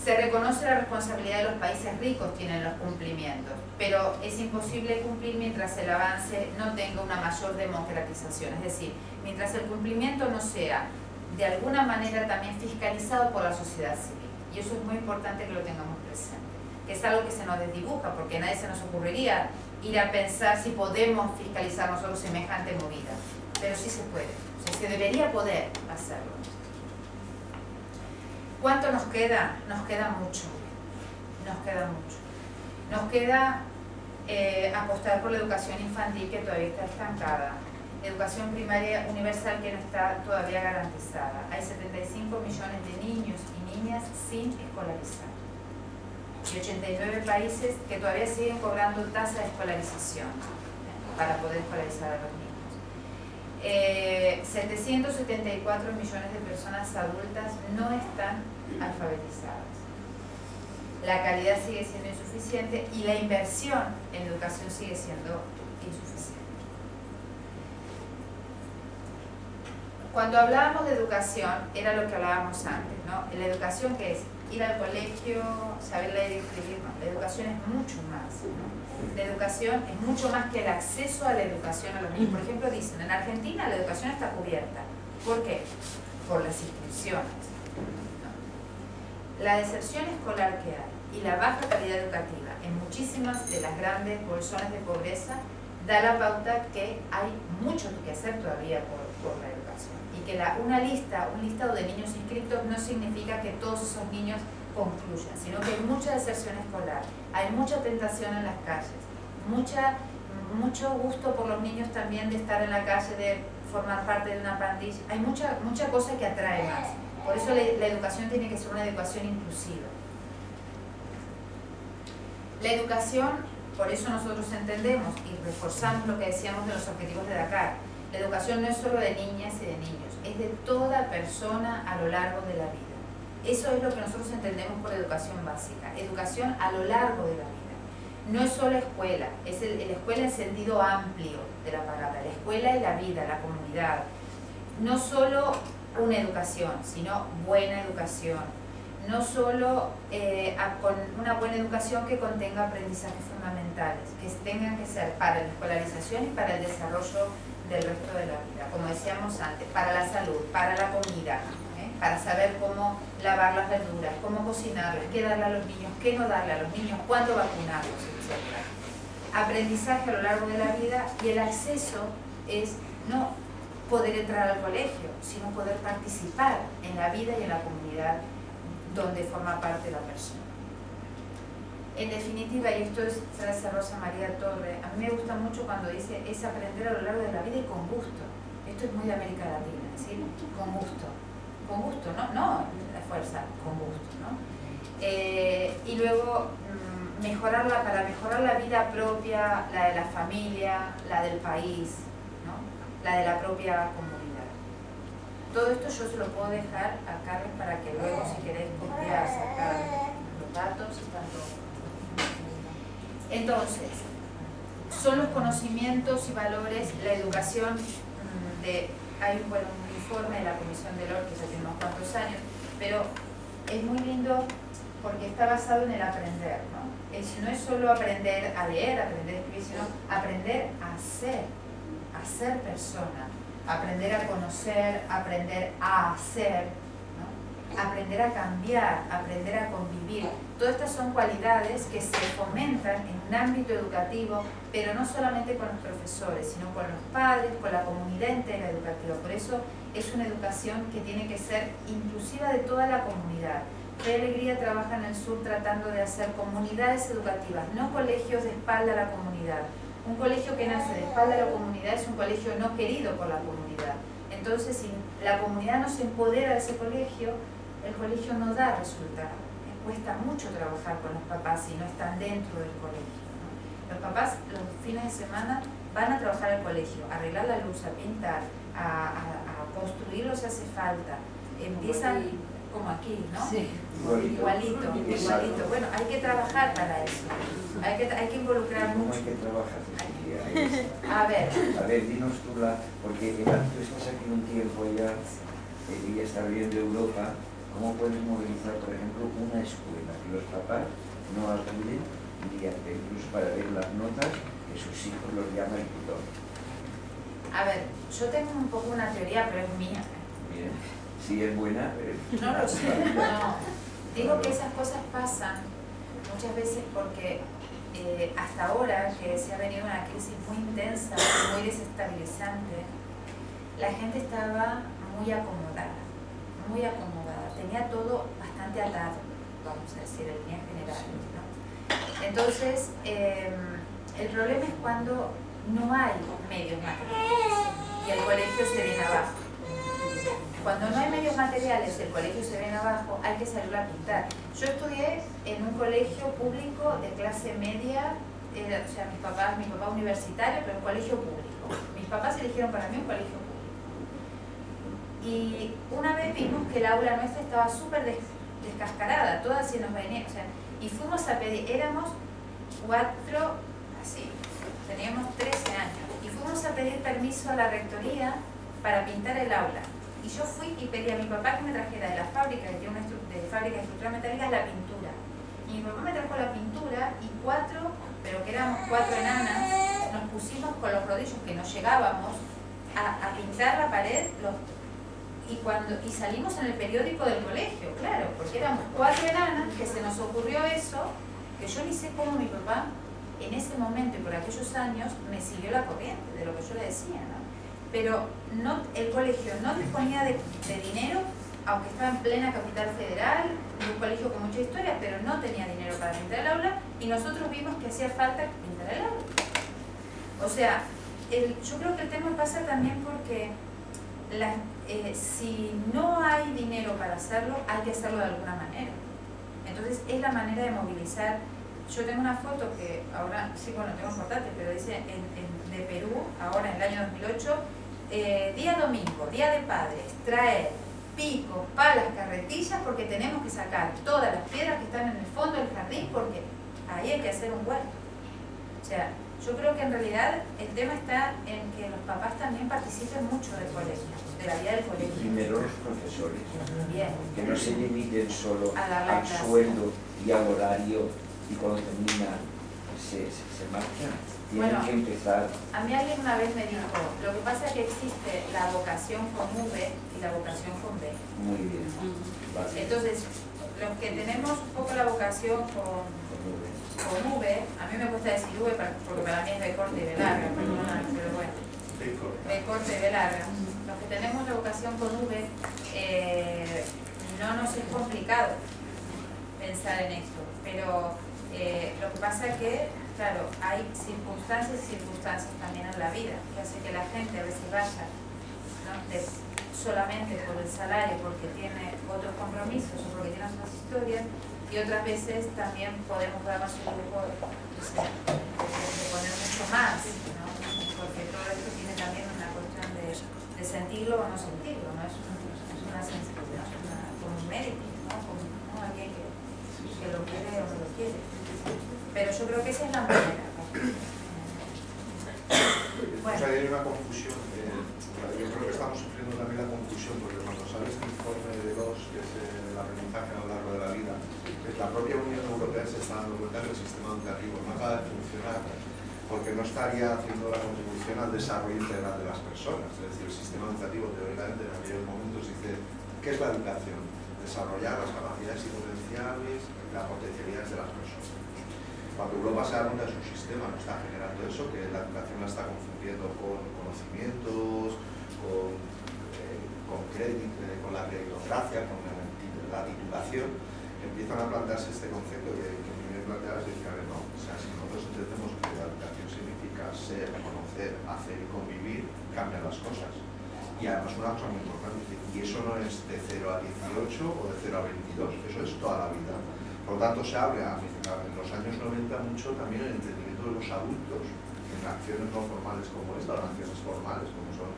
Se reconoce la responsabilidad de los países ricos, tienen los cumplimientos, pero es imposible cumplir mientras el avance no tenga una mayor democratización, es decir, mientras el cumplimiento no sea de alguna manera también fiscalizado por la sociedad civil. Y eso es muy importante que lo tengamos presente, que es algo que se nos desdibuja, porque a nadie se nos ocurriría ir a pensar si podemos fiscalizar nosotros semejante movida, pero sí se puede, o sea, se debería poder hacerlo. ¿Cuánto nos queda? Nos queda mucho, nos queda mucho. Nos queda apostar por la educación infantil, que todavía está estancada, educación primaria universal, que no está todavía garantizada. Hay 75 millones de niños y niñas sin escolarizar y 89 países que todavía siguen cobrando tasa de escolarización para poder escolarizar a los niños. 774 millones de personas adultas no están alfabetizadas. La calidad sigue siendo insuficiente y la inversión en educación sigue siendo insuficiente. Cuando hablábamos de educación, era lo que hablábamos antes, ¿no? La educación, ¿qué es? Ir al colegio, saber leer y escribir, no. La educación es mucho más, ¿no? La educación es mucho más que el acceso a la educación a los niños. Por ejemplo, dicen, en Argentina la educación está cubierta. ¿Por qué? Por las inscripciones, ¿no? La deserción escolar que hay y la baja calidad educativa en muchísimas de las grandes bolsones de pobreza da la pauta que hay mucho que hacer todavía por la educación. Y que un listado de niños inscritos no significa que todos esos niños concluyan, sino que hay mucha deserción escolar, hay mucha tentación en las calles, mucho gusto por los niños también de estar en la calle, de formar parte de una pandilla, hay mucha cosa que atrae más. Por eso la educación tiene que ser una educación inclusiva. La educación, por eso nosotros entendemos y reforzamos lo que decíamos de los objetivos de Dakar. La educación no es solo de niñas y de niños, es de toda persona a lo largo de la vida. Eso es lo que nosotros entendemos por educación básica, educación a lo largo de la vida. No es solo escuela, es la escuela en sentido amplio de la palabra, la escuela y la vida, la comunidad. No solo una educación, sino buena educación. No solo con una buena educación que contenga aprendizajes fundamentales, que tengan que ser para la escolarización y para el desarrollo del resto de la vida, como decíamos antes, para la salud, para la comida, para saber cómo lavar las verduras, cómo cocinarlas, qué darle a los niños, qué no darle a los niños, cuándo vacunarlos, etc. Aprendizaje a lo largo de la vida, y el acceso es no poder entrar al colegio, sino poder participar en la vida y en la comunidad donde forma parte la persona. En definitiva, y esto es frase Rosa María Torre, a mí me gusta mucho cuando dice es aprender a lo largo de la vida y con gusto. Esto es muy de América Latina, ¿sí? Con gusto. Con gusto, no la fuerza, con gusto, ¿no? Y luego para mejorar la vida propia, la de la familia, la del país, ¿no? La de la propia comunidad. Todo esto yo se lo puedo dejar a Carlos para que luego, si queréis copiar, sacar los datos, están todos. Entonces, son los conocimientos y valores, la educación hay un informe de la Comisión del Oro que ya tiene unos cuantos años, pero es muy lindo porque está basado en el aprender, ¿no? No es solo aprender a leer, aprender a escribir, sino aprender a ser persona, aprender a conocer, aprender a hacer, ¿no? Aprender a cambiar, aprender a convivir. Todas estas son cualidades que se fomentan en un ámbito educativo, pero no solamente con los profesores, sino con los padres, con la comunidad entera educativa. Por eso es una educación que tiene que ser inclusiva de toda la comunidad. Fe y Alegría trabaja en el sur tratando de hacer comunidades educativas, no colegios de espalda a la comunidad. Un colegio que nace de espalda a la comunidad es un colegio no querido por la comunidad. Entonces, si la comunidad no se empodera de ese colegio, el colegio no da resultado. Cuesta mucho trabajar con los papás si no están dentro del colegio, ¿no? Los papás los fines de semana van a trabajar al colegio, a arreglar la luz, a pintar, a construirlo si hace falta. Empiezan como aquí, ¿no? Sí. Igualito. Bueno, hay que trabajar para eso. Hay que involucrar mucho. Hay que trabajar. A ver, dinos tú porque tú estás aquí un tiempo ya, ella está viviendo en Europa, ¿Cómo pueden movilizar, por ejemplo, una escuela que los papás no acuden ni incluso para ver las notas que sus hijos los llama el tutor? A ver, yo tengo un poco una teoría, pero es mía. Bien, si es buena, no lo sé, no. Digo que esas cosas pasan muchas veces porque hasta ahora que se ha venido una crisis muy intensa, muy desestabilizante, la gente estaba muy acomodada, tenía todo bastante atado, vamos a decir, en líneas generales, ¿no? Entonces, el problema es cuando no hay medios materiales y el colegio se viene abajo. Cuando no hay medios materiales y el colegio se viene abajo, hay que salir a pintar. Yo estudié en un colegio público de clase media, o sea, mi papá universitario, pero un colegio público. Mis papás eligieron para mí un colegio público. Y una vez vimos que el aula nuestra estaba súper descascarada, todas se nos venía, o sea, y fuimos a pedir, éramos 4, así, teníamos 13 años, y fuimos a pedir permiso a la rectoría para pintar el aula. Y yo fui y pedí a mi papá que me trajera de la fábrica, que tiene de fábrica de estructura metálica, la pintura. Y mi papá me trajo la pintura y 4, pero que éramos 4 enanas, nos pusimos con los rodillos que no llegábamos a pintar la pared y salimos en el periódico del colegio, claro, porque éramos 4 enanas que se nos ocurrió eso, que yo ni sé cómo mi papá en ese momento y por aquellos años me siguió la corriente de lo que yo le decía, ¿no? Pero el colegio no disponía de dinero, aunque estaba en plena capital federal, un colegio con mucha historia, pero no tenía dinero para pintar el aula, y nosotros vimos que hacía falta pintar el aula. O sea, yo creo que el tema pasa también porque si no hay dinero para hacerlo, hay que hacerlo de alguna manera. Entonces es la manera de movilizar. Yo tengo una foto que ahora, sí, bueno, tengo portátil, pero dice de Perú, ahora en el año 2008, día domingo, día de padres, traer picos, palas, carretillas, porque tenemos que sacar todas las piedras que están en el fondo del jardín, porque ahí hay que hacer un huerto. O sea, yo creo que en realidad el tema está en que los papás también participen mucho del colegio, de la vida del colegio. Primero los profesores, bien, que no se limiten solo al clase, sueldo y al horario, y cuando termina se marchan. Tienen que empezar. A mí alguien una vez me dijo, lo que pasa es que existe la vocación con V y la vocación con B. Muy bien. Vale. Entonces, los que tenemos un poco la vocación con V, a mí me gusta decir V porque para mí es B corta y B larga, pero bueno, B corta y B larga. Los que tenemos la vocación con V, no nos es complicado pensar en esto, pero lo que pasa es que, claro, hay circunstancias y circunstancias también en la vida que hace que la gente a veces vaya, ¿no?, solamente por el salario, porque tiene otros compromisos o porque tiene otras historias, y otras veces también podemos darnos un lujo de poner mucho más, ¿no?, porque todo esto tiene también una cuestión de sentirlo o no sentirlo, ¿no? Es una sensibilidad, como un médico, ¿no?, como alguien que lo quiere o no lo quiere. Pero yo creo que esa es la manera. Bueno. O sea, hay una confusión. Yo creo que estamos sufriendo también la confusión, porque cuando sale este informe de DOS, que es el aprendizaje a lo largo de la vida, la propia Unión Europea se está dando cuenta que el sistema educativo no acaba de funcionar porque no estaría haciendo la contribución al desarrollo integral de las personas. Es decir, el sistema educativo teóricamente en aquellos momentos dice, ¿qué es la educación? Desarrollar las capacidades y potenciales, las potencialidades de las personas. Cuando Europa se da cuenta de su sistema no está generando eso, que la educación la está confundiendo con conocimientos, con crédito, con la creditocracia, con la titulación, empiezan a plantearse este concepto que a mí me planteaba es decir, a ver, no, o sea, si nosotros entendemos que la educación significa ser, conocer, hacer y convivir, cambian las cosas. Y además una cosa muy importante, y eso no es de 0 a 18 o de 0 a 22, eso es toda la vida. Por lo tanto, se abre en los años 90 mucho también el entendimiento de los adultos en acciones no formales como esta, o en acciones formales como son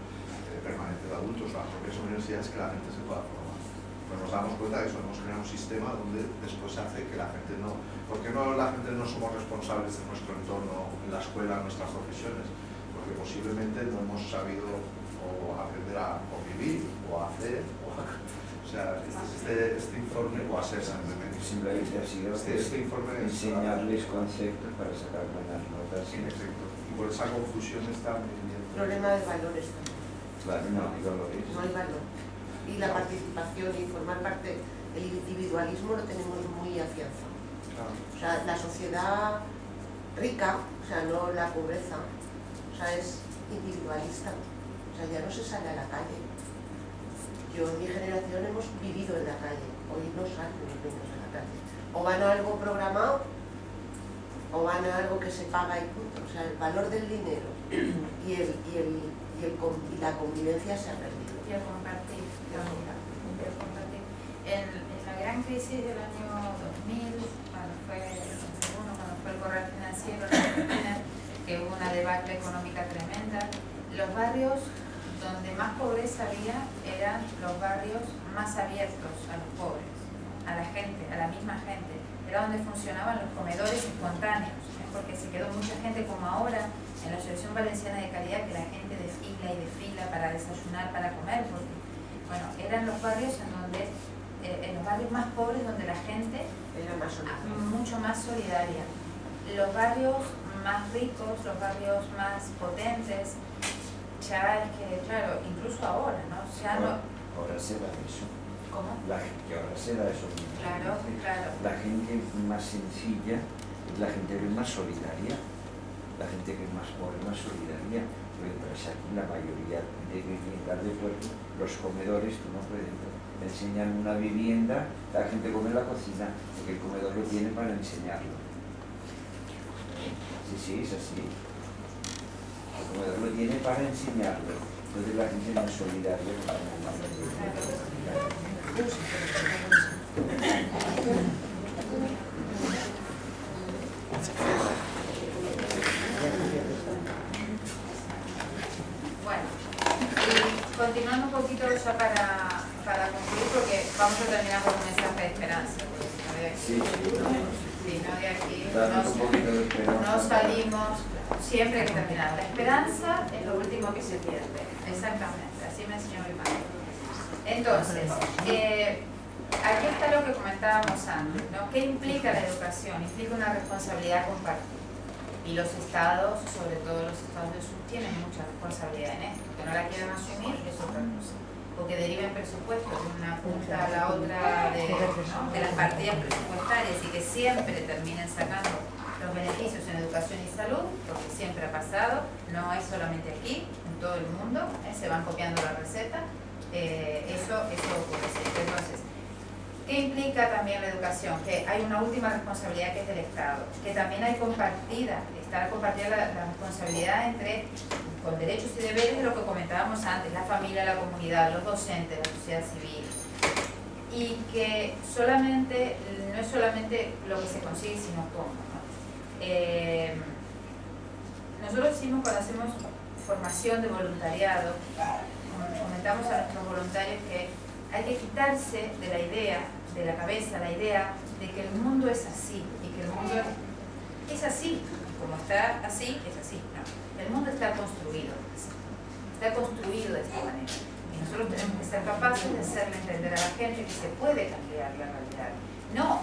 permanentes de adultos o las propias universidades, que la gente se pueda formar. Pues nos damos cuenta de eso, hemos creado un sistema donde después se hace que la gente no... ¿Por qué no la gente no somos responsables de nuestro entorno, en la escuela, en nuestras profesiones? Porque posiblemente no hemos sabido o aprender a convivir o a hacer, o sea, este informe, o ASER simplemente ha sido este informe enseñarles conceptos para sacar buenas notas. En efecto. Y por esa confusión está muy bien. Problema de valores también. Claro, no hay valores. No hay valor. Y la participación y formar parte, el individualismo lo tenemos muy afianzado. Claro. O sea, la sociedad rica, o sea, no la pobreza, o sea, es individualista. O sea, ya no se sale a la calle. Yo en mi generación hemos vivido en la calle. Hoy no salen los niños a la calle. O van a algo programado, o van a algo que se paga y punto. O sea, el valor del dinero y la convivencia se ha perdido. Y el compartir. En la gran crisis del año 2000, cuando fue el corral financiero en Argentina, que hubo una debacle económica tremenda, los barrios donde más pobreza había eran los barrios más abiertos a los pobres, a la gente, a la misma gente. Era donde funcionaban los comedores espontáneos, porque se quedó mucha gente como ahora en la Asociación Valenciana de Caridad, que la gente desfila para desayunar, para comer, porque bueno, eran los barrios en los barrios más pobres donde la gente era mucho más solidaria. Los barrios más ricos, los barrios más potentes, ya es que, claro, incluso ahora, ¿no? Ya no... Ahora se da eso. ¿Cómo? Ahora se da eso. Claro, claro. La gente más sencilla es la gente que es más solidaria. La gente que es más pobre, más solidaria. Pero aquí la mayoría de viviendas de pueblo, los comedores, tú no puedes enseñar una vivienda, la gente come en la cocina, porque el comedor lo tiene para enseñarlo. Sí, es así. El comedor lo tiene para enseñarlo. Entonces la gente no es solidaria con la Bueno, y continuando un poquito ya para concluir, porque vamos a terminar con un mensaje de esperanza. Si no de aquí no salimos, siempre hay que terminar. La esperanza es lo último que se pierde. Exactamente, así me enseñó mi madre. Entonces, aquí está lo que comentábamos antes, ¿no? ¿Qué implica la educación? Implica una responsabilidad compartida. Y los estados, sobre todo los estados del sur, tienen mucha responsabilidad en esto. Que no la quieran asumir es otra cosa. O que deriven presupuestos de una punta a la otra de las partidas presupuestarias y que siempre terminen sacando los beneficios en educación y salud, porque siempre ha pasado, no es solamente aquí, en todo el mundo, se van copiando la receta, eso ocurre siempre. Entonces, ¿qué implica también la educación? Que hay una última responsabilidad que es del Estado, que también hay está compartida la responsabilidad entre, con derechos y deberes de lo que comentábamos antes, la familia, la comunidad, los docentes, la sociedad civil. Y que no es solamente lo que se consigue, sino cómo, ¿no? Nosotros decimos cuando hacemos formación de voluntariado, comentamos a nuestros voluntarios que hay que quitarse de la idea, de la cabeza, la idea de que el mundo es así y que el mundo es así, como está así, es así. No, el mundo está construido de esta manera y nosotros tenemos que ser capaces de hacerle entender a la gente que se puede cambiar la realidad, no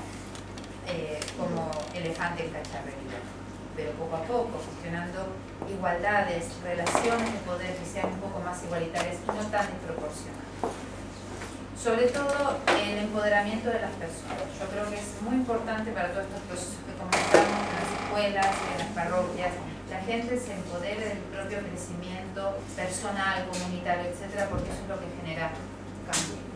como elefante en cacharrería, pero poco a poco, gestionando igualdades, relaciones de poder que sean un poco más igualitarias y no tan desproporcionadas. Sobre todo el empoderamiento de las personas. Yo creo que es muy importante para todos estos procesos que comentamos en las escuelas, en las parroquias, la gente se empodere del propio crecimiento personal, comunitario, etcétera, porque eso es lo que genera cambio.